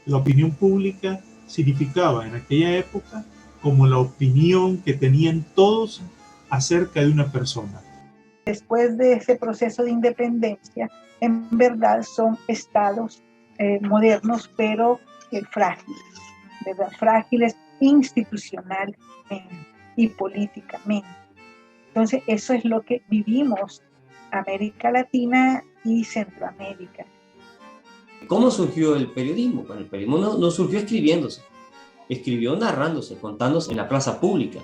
La opinión pública significaba en aquella época como la opinión que tenían todos acerca de una persona. Después de ese proceso de independencia, en verdad son estados modernos, pero frágiles, ¿verdad? Frágiles institucionalmente y políticamente. Entonces, eso es lo que vivimos América Latina y Centroamérica. ¿Cómo surgió el periodismo? Bueno, el periodismo no surgió escribiéndose, escribió narrándose, contándose en la plaza pública.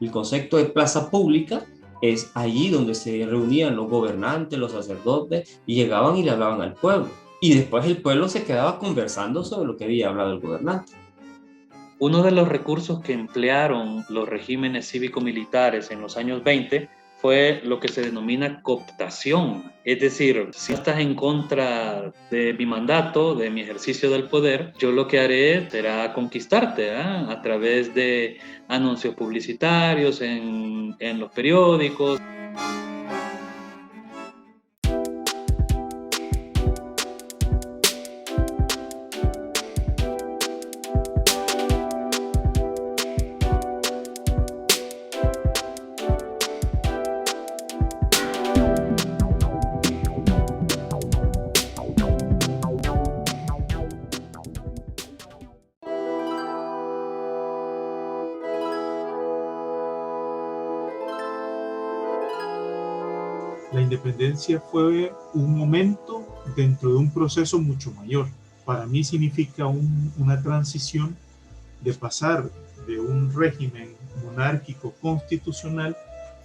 El concepto de plaza pública es allí donde se reunían los gobernantes, los sacerdotes, y llegaban y le hablaban al pueblo. Y después el pueblo se quedaba conversando sobre lo que había hablado el gobernante. Uno de los recursos que emplearon los regímenes cívico-militares en los años 20 fue lo que se denomina cooptación. Es decir, si estás en contra de mi mandato, de mi ejercicio del poder, yo lo que haré será conquistarte a través de anuncios publicitarios en los periódicos. La independencia fue un momento dentro de un proceso mucho mayor. Para mí significa una transición de pasar de un régimen monárquico constitucional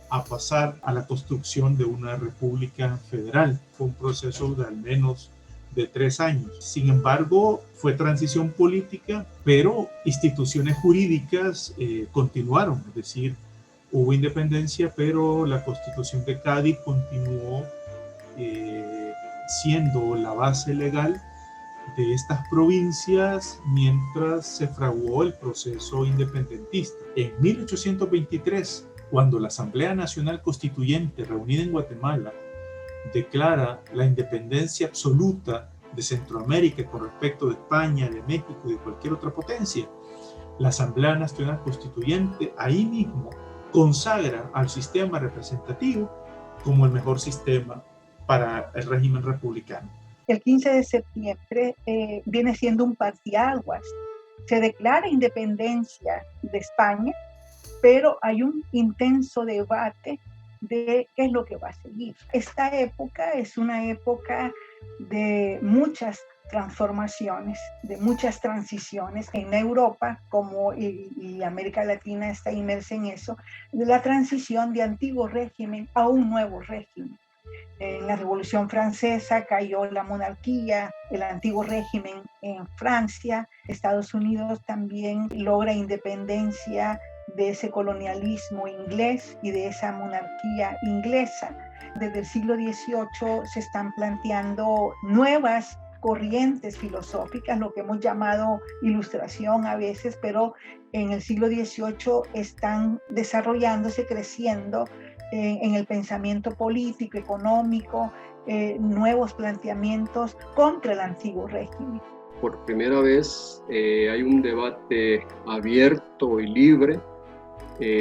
a pasar a la construcción de una república federal. Fue un proceso de al menos de 3 años. Sin embargo, fue transición política, pero instituciones jurídicas continuaron, es decir, hubo independencia, pero la Constitución de Cádiz continuó siendo la base legal de estas provincias mientras se fraguó el proceso independentista. En 1823, cuando la Asamblea Nacional Constituyente, reunida en Guatemala, declara la independencia absoluta de Centroamérica con respecto de España, de México y de cualquier otra potencia, la Asamblea Nacional Constituyente ahí mismo consagra al sistema representativo como el mejor sistema para el régimen republicano. El 15 de septiembre viene siendo un parteaguas. Se declara independencia de España, pero hay un intenso debate de qué es lo que va a seguir. Esta época es una época de muchas transformaciones, de muchas transiciones. En Europa, como y América Latina está inmersa en eso, de la transición de antiguo régimen a un nuevo régimen. En la Revolución Francesa cayó la monarquía, el antiguo régimen en Francia. Estados Unidos también logra independencia de ese colonialismo inglés y de esa monarquía inglesa. Desde el siglo XVIII se están planteando nuevas corrientes filosóficas, lo que hemos llamado ilustración a veces, pero en el siglo XVIII están desarrollándose, creciendo en el pensamiento político, económico, nuevos planteamientos contra el antiguo régimen. Por primera vez hay un debate abierto y libre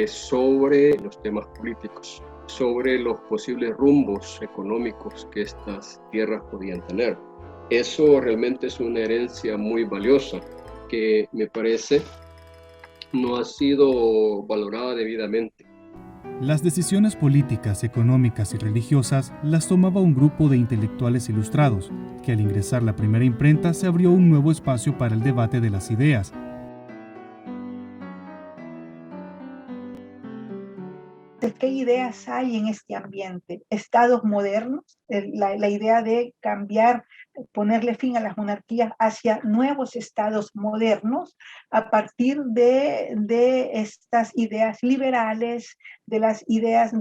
sobre los temas políticos, sobre los posibles rumbos económicos que estas tierras podían tener. Eso realmente es una herencia muy valiosa que me parece no ha sido valorada debidamente. Las decisiones políticas, económicas y religiosas las tomaba un grupo de intelectuales ilustrados, que al ingresar la primera imprenta se abrió un nuevo espacio para el debate de las ideas. ¿Qué ideas hay en este ambiente? Estados modernos, la idea de cambiar, ponerle fin a las monarquías hacia nuevos estados modernos a partir de estas ideas liberales, de las ideas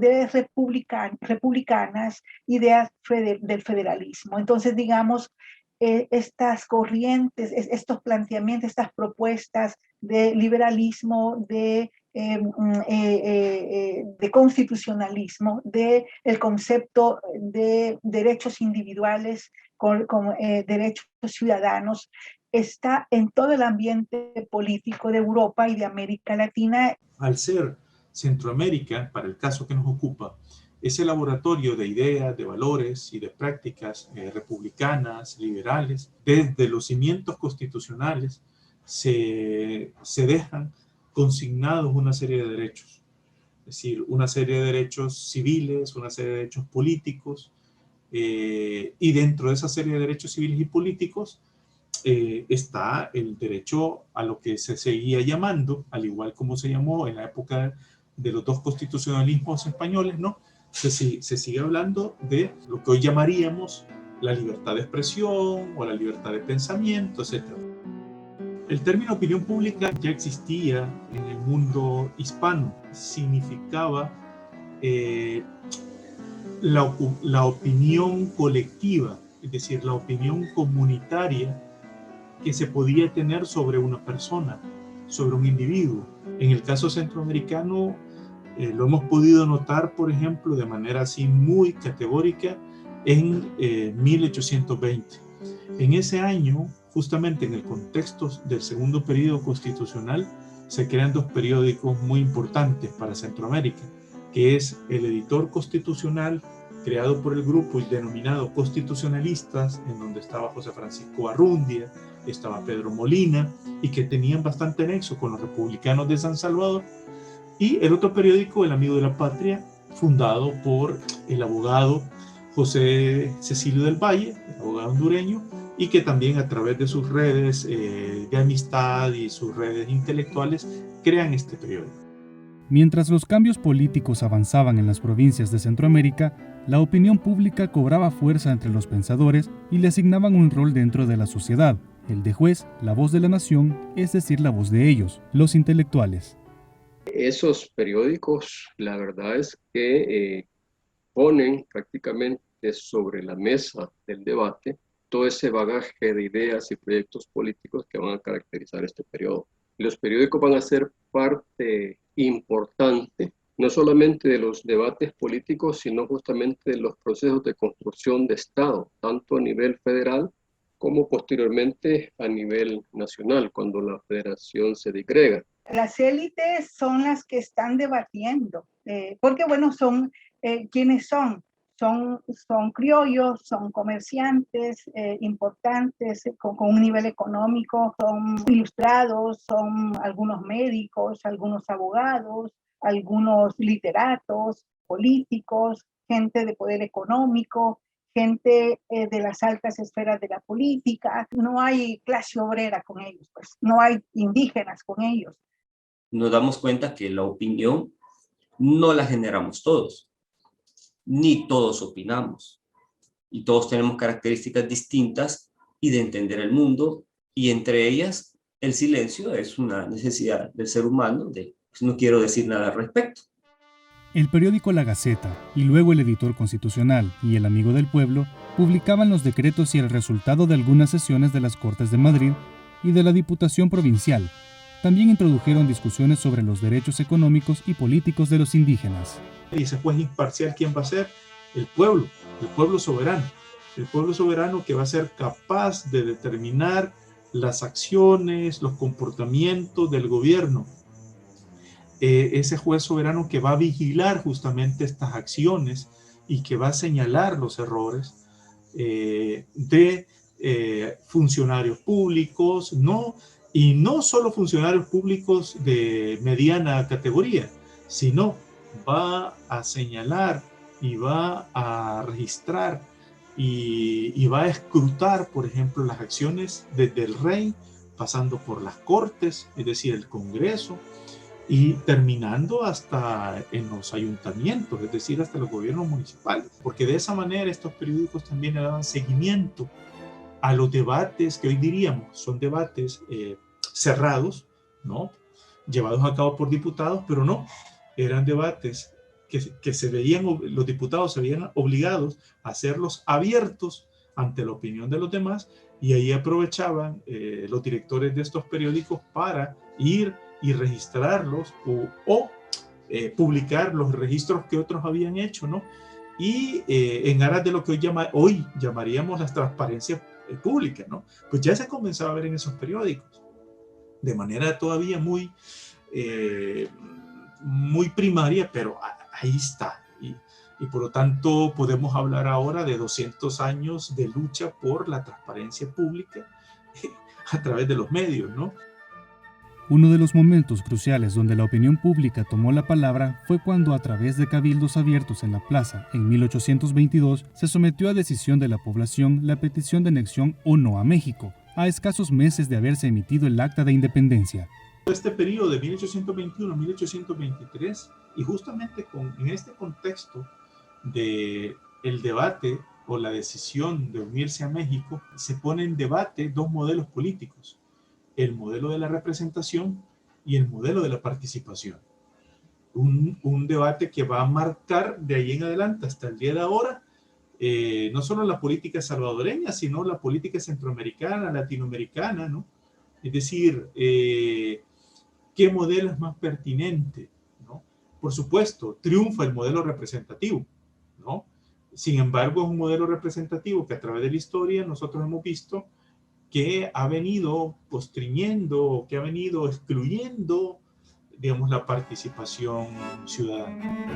republicanas, ideas del federalismo. Entonces, digamos, estas corrientes, estos planteamientos, estas propuestas de liberalismo, de constitucionalismo, del concepto de derechos individuales con derechos ciudadanos, está en todo el ambiente político de Europa y de América Latina. Al ser Centroamérica, para el caso que nos ocupa, ese laboratorio de ideas, de valores y de prácticas republicanas, liberales, desde los cimientos constitucionales se dejan consignados una serie de derechos. Es decir, una serie de derechos civiles, una serie de derechos políticos, y dentro de esa serie de derechos civiles y políticos está el derecho a lo que se seguía llamando, al igual como se llamó en la época de los dos constitucionalismos españoles, ¿no? Se sigue hablando de lo que hoy llamaríamos la libertad de expresión o la libertad de pensamiento, etc. El término opinión pública ya existía en el mundo hispano. Significaba la opinión colectiva, es decir, la opinión comunitaria que se podía tener sobre una persona, sobre un individuo. En el caso centroamericano, lo hemos podido notar, por ejemplo, de manera así muy categórica en 1820. En ese año, justamente en el contexto del segundo periodo constitucional, se crean dos periódicos muy importantes para Centroamérica, que es el Editor Constitucional, creado por el grupo y denominado Constitucionalistas, en donde estaba José Francisco Arrundia, estaba Pedro Molina, y que tenían bastante nexo con los republicanos de San Salvador, y el otro periódico, El Amigo de la Patria, fundado por el abogado José Cecilio del Valle, el abogado hondureño, y que también a través de sus redes de amistad y sus redes intelectuales crean este periódico. Mientras los cambios políticos avanzaban en las provincias de Centroamérica, la opinión pública cobraba fuerza entre los pensadores y le asignaban un rol dentro de la sociedad, el de juez, la voz de la nación, es decir, la voz de ellos, los intelectuales. Esos periódicos, la verdad es que ponen prácticamente sobre la mesa del debate todo ese bagaje de ideas y proyectos políticos que van a caracterizar este periodo. Los periódicos van a ser parte importante, no solamente de los debates políticos, sino justamente de los procesos de construcción de Estado, tanto a nivel federal como posteriormente a nivel nacional, cuando la federación se disgrega. Las élites son las que están debatiendo, porque bueno, son quienes son criollos, son comerciantes importantes con un nivel económico, son ilustrados, son algunos médicos, algunos abogados, algunos literatos, políticos, gente de poder económico, gente de las altas esferas de la política. No hay clase obrera con ellos, pues no hay indígenas con ellos. Nos damos cuenta que la opinión no la generamos todos, ni todos opinamos, y todos tenemos características distintas y de entender el mundo, y entre ellas el silencio es una necesidad del ser humano, no quiero decir nada al respecto. El periódico La Gaceta y luego el Editor Constitucional y El Amigo del Pueblo publicaban los decretos y el resultado de algunas sesiones de las Cortes de Madrid y de la Diputación Provincial. También introdujeron discusiones sobre los derechos económicos y políticos de los indígenas. Y ese juez imparcial, ¿quién va a ser? El pueblo soberano. El pueblo soberano que va a ser capaz de determinar las acciones, los comportamientos del gobierno. Ese juez soberano que va a vigilar justamente estas acciones y que va a señalar los errores de funcionarios públicos, y no solo funcionarios públicos de mediana categoría, sino va a señalar y va a registrar y va a escrutar, por ejemplo, las acciones desde el rey, pasando por las cortes, es decir, el Congreso, y terminando hasta en los ayuntamientos, es decir, hasta los gobiernos municipales, porque de esa manera estos periódicos también le daban seguimiento a los debates que hoy diríamos son debates cerrados, ¿no? Llevados a cabo por diputados, pero no, eran debates que se veían, los diputados se veían obligados a hacerlos abiertos ante la opinión de los demás, y ahí aprovechaban los directores de estos periódicos para ir y registrarlos o publicar los registros que otros habían hecho, ¿no? Y en aras de lo que hoy llamaríamos las transparencias pública, ¿no? Pues ya se comenzaba a ver en esos periódicos, de manera todavía muy, muy primaria, pero ahí está. Y por lo tanto podemos hablar ahora de 200 años de lucha por la transparencia pública a través de los medios, ¿no? Uno de los momentos cruciales donde la opinión pública tomó la palabra fue cuando, a través de cabildos abiertos en la plaza en 1822, se sometió a decisión de la población la petición de anexión o no a México, a escasos meses de haberse emitido el Acta de Independencia. Este periodo de 1821-1823, y justamente en este contexto del debate o la decisión de unirse a México, se pone en debate dos modelos políticos: el modelo de la representación y el modelo de la participación. Un debate que va a marcar de ahí en adelante hasta el día de ahora, no solo la política salvadoreña, sino la política centroamericana, latinoamericana, ¿no? Es decir, ¿qué modelo es más pertinente, ¿no? Por supuesto, triunfa el modelo representativo, ¿no? Sin embargo, es un modelo representativo que a través de la historia nosotros hemos visto que ha venido constriñendo, que ha venido excluyendo, digamos, la participación ciudadana.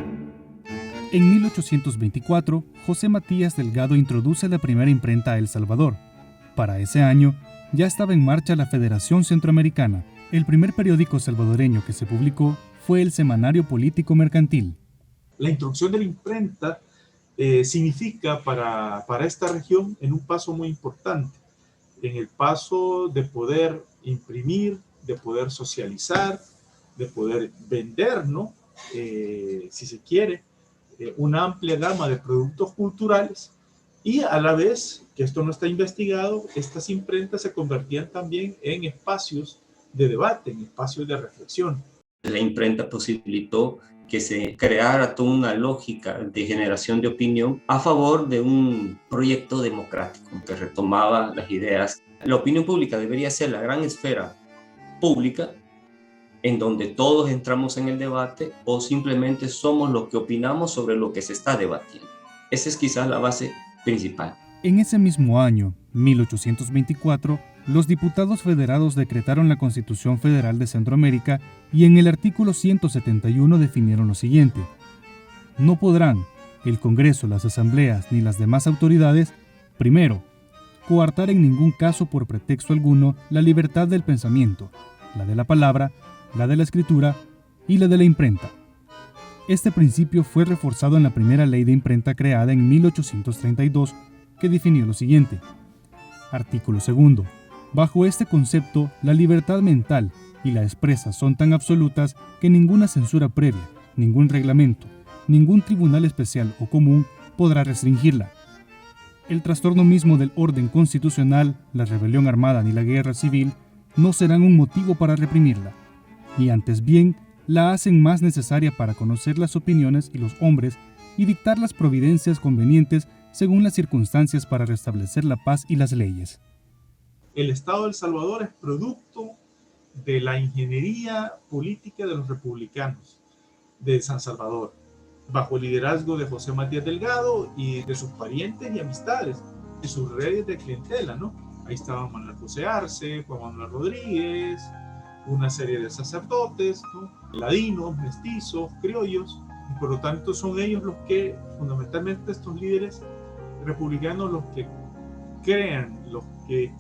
En 1824, José Matías Delgado introduce la primera imprenta a El Salvador. Para ese año, ya estaba en marcha la Federación Centroamericana. El primer periódico salvadoreño que se publicó fue el Semanario Político Mercantil. La introducción de la imprenta significa para esta región en un paso muy importante, en el paso de poder imprimir, de poder socializar, de poder vender, ¿no? Si se quiere, una amplia gama de productos culturales, y a la vez, que esto no está investigado, estas imprentas se convertían también en espacios de debate, en espacios de reflexión. La imprenta posibilitó que se creara toda una lógica de generación de opinión a favor de un proyecto democrático que retomaba las ideas. La opinión pública debería ser la gran esfera pública en donde todos entramos en el debate, o simplemente somos los que opinamos sobre lo que se está debatiendo. Esa es quizás la base principal. En ese mismo año, 1824, los diputados federados decretaron la Constitución Federal de Centroamérica y en el artículo 171 definieron lo siguiente: no podrán el Congreso, las asambleas ni las demás autoridades, primero, coartar en ningún caso por pretexto alguno la libertad del pensamiento, la de la palabra, la de la escritura y la de la imprenta. Este principio fue reforzado en la primera ley de imprenta creada en 1832, que definió lo siguiente. Artículo 2. Bajo este concepto, la libertad mental y la expresa son tan absolutas que ninguna censura previa, ningún reglamento, ningún tribunal especial o común podrá restringirla. El trastorno mismo del orden constitucional, la rebelión armada ni la guerra civil no serán un motivo para reprimirla, y antes bien la hacen más necesaria para conocer las opiniones y los hombres y dictar las providencias convenientes según las circunstancias para restablecer la paz y las leyes. El Estado de El Salvador es producto de la ingeniería política de los republicanos de San Salvador, bajo el liderazgo de José Matías Delgado y de sus parientes y amistades, y sus redes de clientela, ¿no? Ahí estaban Manuel José Arce, Juan Manuel Rodríguez, una serie de sacerdotes, ¿no? Ladinos, mestizos, criollos, y por lo tanto son ellos los que, fundamentalmente estos líderes republicanos, los que crean, los que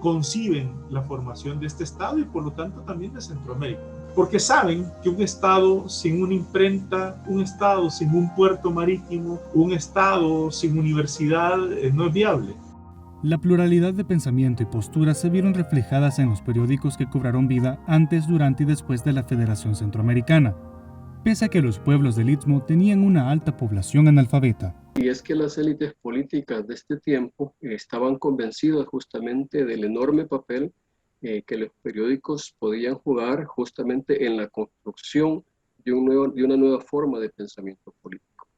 conciben la formación de este Estado y por lo tanto también de Centroamérica. Porque saben que un Estado sin una imprenta, un Estado sin un puerto marítimo, un Estado sin universidad no es viable. La pluralidad de pensamiento y posturas se vieron reflejadas en los periódicos que cobraron vida antes, durante y después de la Federación Centroamericana, pese a que los pueblos del Istmo tenían una alta población analfabeta. Y es que las élites políticas de este tiempo estaban convencidas justamente del enorme papel que los periódicos podían jugar justamente en la construcción de una nueva forma de pensamiento político,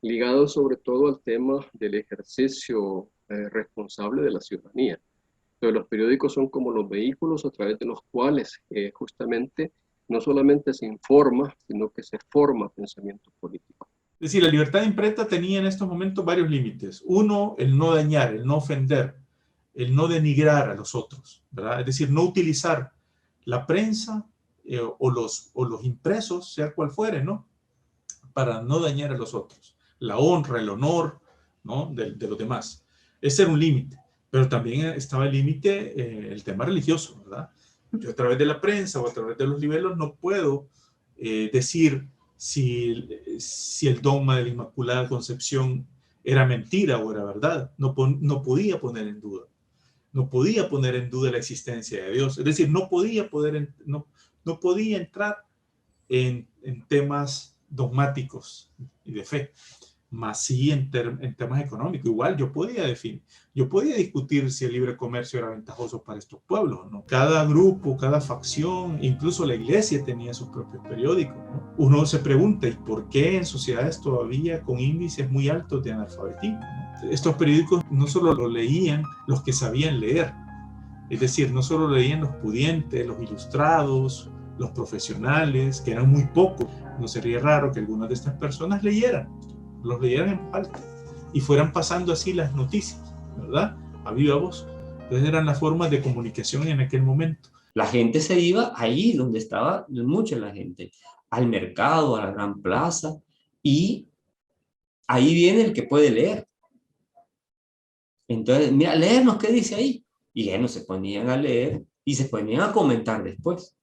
ligado sobre todo al tema del ejercicio responsable de la ciudadanía. Entonces, los periódicos son como los vehículos a través de los cuales justamente no solamente se informa, sino que se forma pensamiento político. Es decir, la libertad de imprenta tenía en estos momentos varios límites. Uno, el no dañar, el no ofender, el no denigrar a los otros, ¿verdad? Es decir, no utilizar la prensa o los impresos, sea cual fuere, ¿no? Para no dañar a los otros. La honra, el honor, ¿no? de los demás. Ese era un límite. Pero también estaba el límite, el tema religioso, ¿verdad? Yo a través de la prensa o a través de los libelos no puedo decir si el dogma de la Inmaculada Concepción era mentira o era verdad. No podía poner en duda. No podía poner en duda la existencia de Dios. Es decir, no podía entrar en temas dogmáticos y de fe, más sí en temas económicos. Igual yo podía discutir si el libre comercio era ventajoso para estos pueblos, ¿no? Cada grupo, cada facción, incluso la iglesia tenía sus propios periódicos, ¿no? Uno se pregunta, ¿y por qué en sociedades todavía con índices muy altos de analfabetismo, ¿no? Estos periódicos no solo lo leían los que sabían leer, es decir, no solo leían los pudientes, los ilustrados, los profesionales, que eran muy pocos. No sería raro que algunas de estas personas los leyeran en alto y fueran pasando así las noticias, ¿verdad? A viva voz. Entonces eran las formas de comunicación en aquel momento. La gente se iba ahí donde estaba mucha la gente, al mercado, a la gran plaza, y ahí viene el que puede leer. Entonces, mira, léenos qué dice ahí. Y ellos se ponían a leer y se ponían a comentar después.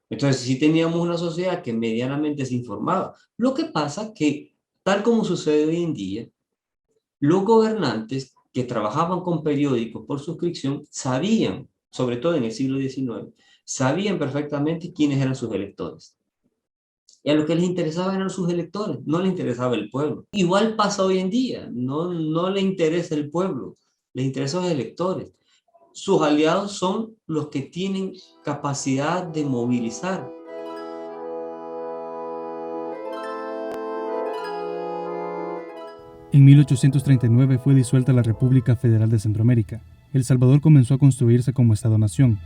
Entonces, sí teníamos una sociedad que medianamente se informaba. Lo que pasa que, tal como sucede hoy en día, los gobernantes que trabajaban con periódicos por suscripción sabían, sobre todo en el siglo XIX, sabían perfectamente quiénes eran sus electores. Y a lo que les interesaba eran sus electores, no les interesaba el pueblo. Igual pasa hoy en día, no le interesa el pueblo, les interesan los electores. Sus aliados son los que tienen capacidad de movilizar. En 1839 fue disuelta la República Federal de Centroamérica. El Salvador comenzó a construirse como Estado-nación.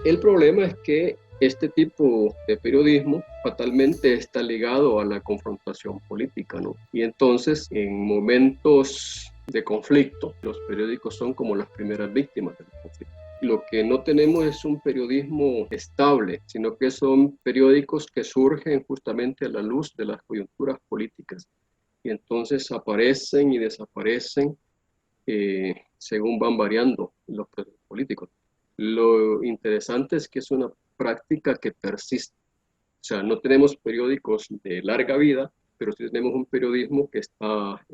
El problema es que este tipo de periodismo fatalmente está ligado a la confrontación política, ¿no? Y entonces, en momentos de conflicto, los periódicos son como las primeras víctimas del conflicto. Lo que no tenemos es un periodismo estable, sino que son periódicos que surgen justamente a la luz de las coyunturas políticas y entonces aparecen y desaparecen según van variando los procesos políticos. Lo interesante es que es una práctica que persiste. O sea, no tenemos periódicos de larga vida, pero sí tenemos un periodismo que está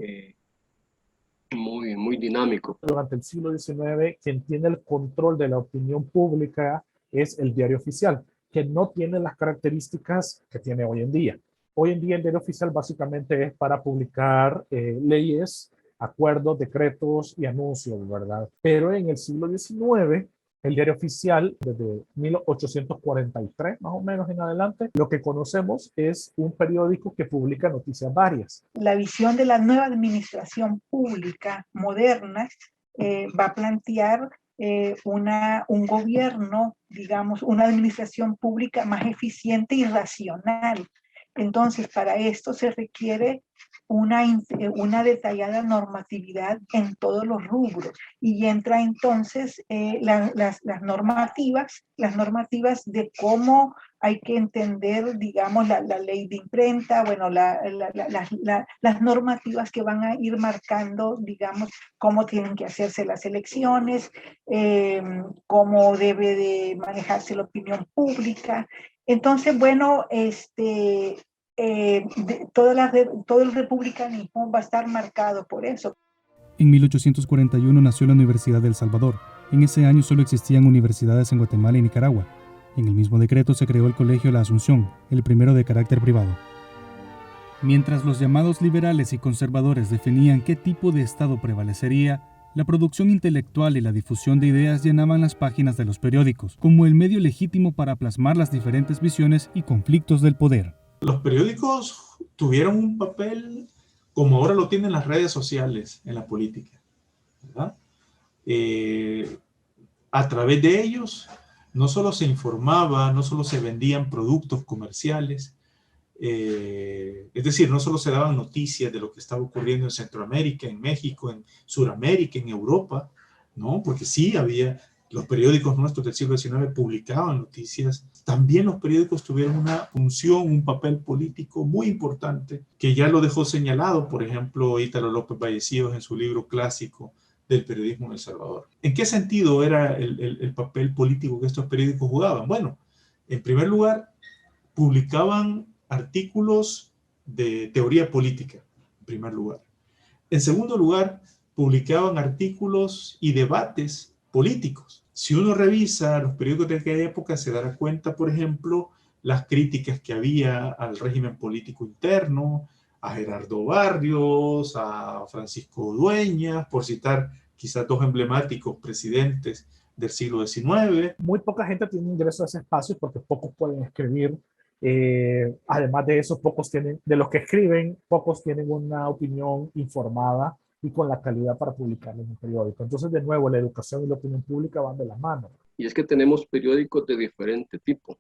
muy dinámico. Durante el siglo XIX, quien tiene el control de la opinión pública es el diario oficial, que no tiene las características que tiene hoy en día. Hoy en día el diario oficial básicamente es para publicar leyes, acuerdos, decretos y anuncios, ¿verdad? Pero en el siglo XIX, el diario oficial, desde 1843 más o menos en adelante, lo que conocemos es un periódico que publica noticias varias. La visión de la nueva administración pública moderna va a plantear un gobierno, digamos, una administración pública más eficiente y racional. Entonces, para esto se requiere una detallada normatividad en todos los rubros y entra entonces las normativas de cómo hay que entender, digamos, la ley de imprenta, bueno, las normativas que van a ir marcando, digamos, cómo tienen que hacerse las elecciones, cómo debe de manejarse la opinión pública. Entonces, bueno, todo el republicanismo va a estar marcado por eso. En 1841 nació la Universidad de El Salvador. En ese año solo existían universidades en Guatemala y Nicaragua. En el mismo decreto se creó el Colegio La Asunción, el primero de carácter privado. Mientras los llamados liberales y conservadores definían qué tipo de Estado prevalecería, la producción intelectual y la difusión de ideas llenaban las páginas de los periódicos, como el medio legítimo para plasmar las diferentes visiones y conflictos del poder. Los periódicos tuvieron un papel como ahora lo tienen las redes sociales en la política, ¿verdad? A través de ellos no solo se informaba, no solo se vendían productos comerciales, Es decir, no solo se daban noticias de lo que estaba ocurriendo en Centroamérica, en México, en Sudamérica, en Europa, ¿no? Porque sí había, los periódicos nuestros del siglo XIX publicaban noticias. También los periódicos tuvieron una función, un papel político muy importante, que ya lo dejó señalado, por ejemplo, Ítalo López Vallecillos en su libro clásico del periodismo en El Salvador. ¿En qué sentido era el papel político que estos periódicos jugaban? Bueno, en primer lugar, publicaban artículos de teoría política, en primer lugar. En segundo lugar, publicaban artículos y debates políticos. Si uno revisa los periódicos de aquella época, se dará cuenta, por ejemplo, las críticas que había al régimen político interno, a Gerardo Barrios, a Francisco Dueñas, por citar quizás dos emblemáticos presidentes del siglo XIX. Muy poca gente tiene ingreso a ese espacio porque pocos pueden escribir. Además de eso, de los que escriben, pocos tienen una opinión informada y con la calidad para publicarlo en un periódico. Entonces, de nuevo, la educación y la opinión pública van de la mano. Y es que tenemos periódicos de diferente tipo.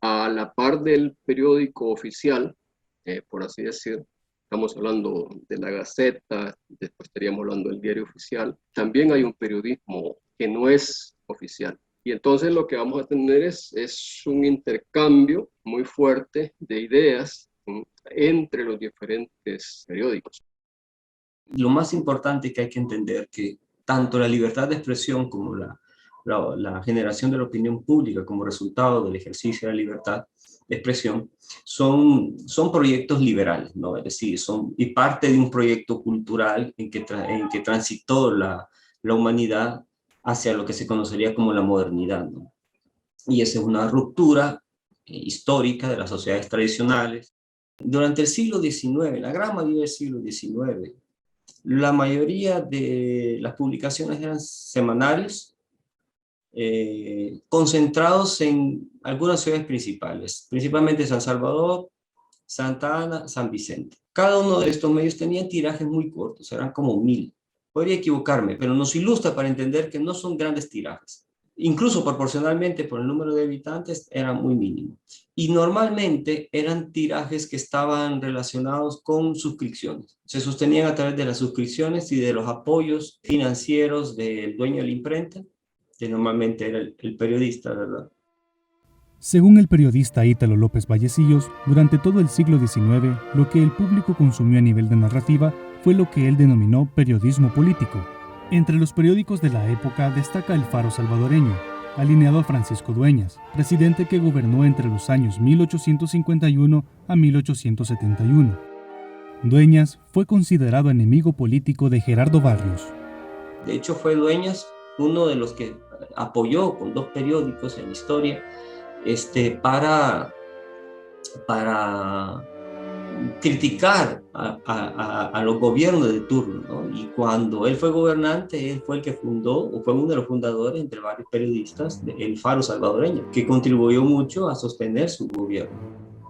A la par del periódico oficial, por así decir, estamos hablando de la Gaceta, después estaríamos hablando del Diario Oficial, también hay un periodismo que no es oficial. Y entonces lo que vamos a tener es un intercambio muy fuerte de ideas entre los diferentes periódicos. Lo más importante que hay que entender que tanto la libertad de expresión como la generación de la opinión pública como resultado del ejercicio de la libertad de expresión son proyectos liberales, ¿no? Es decir, y parte de un proyecto cultural en que transitó la humanidad hacia lo que se conocería como la modernidad, ¿no? Y esa es una ruptura histórica de las sociedades tradicionales. Durante el siglo XIX, la gran mayoría del siglo XIX, la mayoría de las publicaciones eran semanarios, concentrados en algunas ciudades principales, principalmente San Salvador, Santa Ana, San Vicente. Cada uno de estos medios tenía tirajes muy cortos, eran como 1000. Podría equivocarme, pero nos ilustra para entender que no son grandes tirajes. Incluso proporcionalmente por el número de habitantes eran muy mínimos. Y normalmente eran tirajes que estaban relacionados con suscripciones. Se sostenían a través de las suscripciones y de los apoyos financieros del dueño de la imprenta, que normalmente era el periodista, ¿verdad? Según el periodista Ítalo López Vallecillos, durante todo el siglo XIX, lo que el público consumió a nivel de narrativa fue lo que él denominó periodismo político. Entre los periódicos de la época destaca El Faro Salvadoreño, alineado a Francisco Dueñas, presidente que gobernó entre los años 1851 a 1871. Dueñas fue considerado enemigo político de Gerardo Barrios. De hecho, fue Dueñas uno de los que apoyó con 2 periódicos en la historia para criticar a los gobiernos de turno, ¿no? Y cuando él fue gobernante, él fue el que fundó, o fue uno de los fundadores, entre varios periodistas, El Faro Salvadoreño, que contribuyó mucho a sostener su gobierno.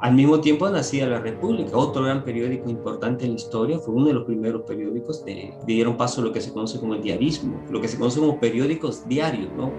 Al mismo tiempo nacía La República, otro gran periódico importante en la historia, fue uno de los primeros periódicos que dieron paso a lo que se conoce como el diarismo, lo que se conoce como periódicos diarios, ¿no?